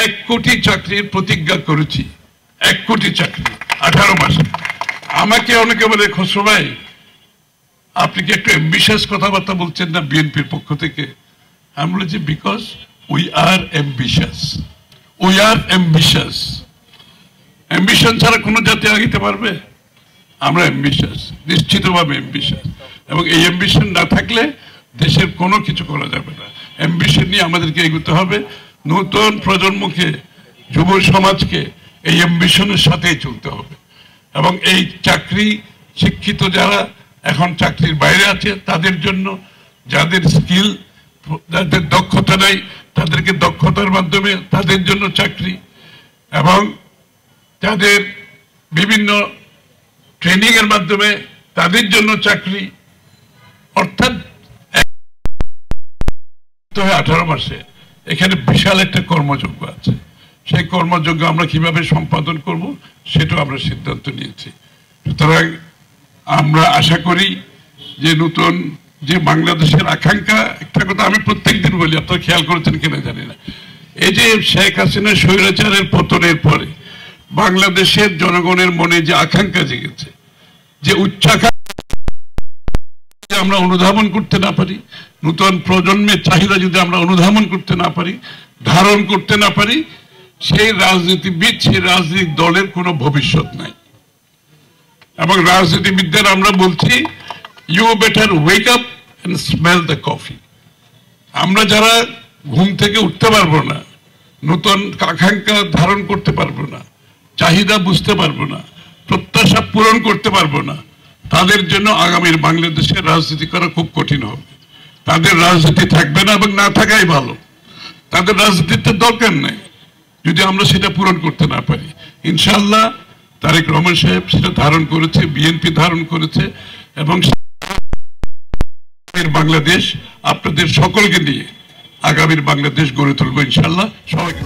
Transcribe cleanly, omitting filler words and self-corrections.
1 কোটি চাকরির প্রতিজ্ঞা করেছি। 1 কোটি চাকরি 18 মাসে। আমাকে অনেকে বলে, খসরু ভাই আপনি কি একটু অ্যাম্বিশাস কথাবার্তা বলছেন না বিএনপির পক্ষ থেকে? আমি বলেছি because we are ambitious. We are ambitious. Ambition ছাড়া কোনো জাতি আগাইতে পারবে? আমরা অ্যাম্বিশাস, নিশ্চিতভাবে অ্যাম্বিশাস। এবং এই অ্যাম্বিশন না থাকলে দেশের কোনো কিছু করা যাবে না। অ্যাম্বিশন নিয়ে আমাদেরকে এগোতে হবে। নতুন প্রজন্মকে, যুব সমাজকে এই অ্যাম্বিশনের সাথেই চলতে হবে। এবং এই চাকরি, শিক্ষিত যারা এখন চাকরির বাইরে আছে তাদের জন্য, যাদের স্কিল, যাদের দক্ষতা নাই তাদেরকে দক্ষতার মাধ্যমে তাদের জন্য চাকরি, এবং যাদের বিভিন্ন ট্রেনিং এর মাধ্যমে তাদের জন্য চাকরি। অর্থাৎ 18 মাসে এখানে বিশাল একটা কর্মযোগ্য আছে। সেই কর্মযোগ্য আমরা কিভাবে সম্পাদন করব সেটাও আমরা সিদ্ধান্ত নিয়েছি। সুতরাং আমরা আশা করি যে নতুন যে বাংলাদেশের আকাঙ্ক্ষা, একটা কথা আমি প্রত্যেকদিন বলি, আপনারা খেয়াল করেছেন কিনা জানি না, এই যে শেখ হাসিনা স্বৈরাচারের পতনের পরে বাংলাদেশের জনগণের মনে যে আকাঙ্ক্ষা জেগেছে, যে উচ্চাকাঙ্ক্ষা আমরা অনুধাবন করতে না পারি, নতুন প্রজন্মের চাহিদা যদি আমরা অনুধাবন করতে না পারি, ধারণ করতে না পারি, সেই রাজনীতিবিদ, সেই রাজনৈতিক দলের কোনো ভবিষ্যৎ নাই। এবং রাজনীতিবিদদের আমরা বলছি you better wake up and smell the coffee. আমরা যারা ঘুম থেকে উঠতে পারবো না, নতুন আকাঙ্ক্ষা ধারণ করতে পারবো না, চাহিদা বুঝতে পারবো না, প্রত্যাশা পূরণ করতে পারবো না, তাদের জন্য আগামীর বাংলাদেশে রাজনীতি করা খুব কঠিন হবে। তাদের রাজনীতি থাকবে না এবং না থাকাই ভালো। তাদের রাজনীতির দরকার নেই যদি আমরা সেটা পূরণ করতে না পারি। ইনশাআল্লাহ তারেক রহমান সাহেব সেটা ধারণ করেছে, বিএনপি ধারণ করেছে, এবং বাংলাদেশ আপনাদের সকলকে নিয়ে আগামীর বাংলাদেশ গড়ে তুলবো ইনশাআল্লাহ। সবাইকে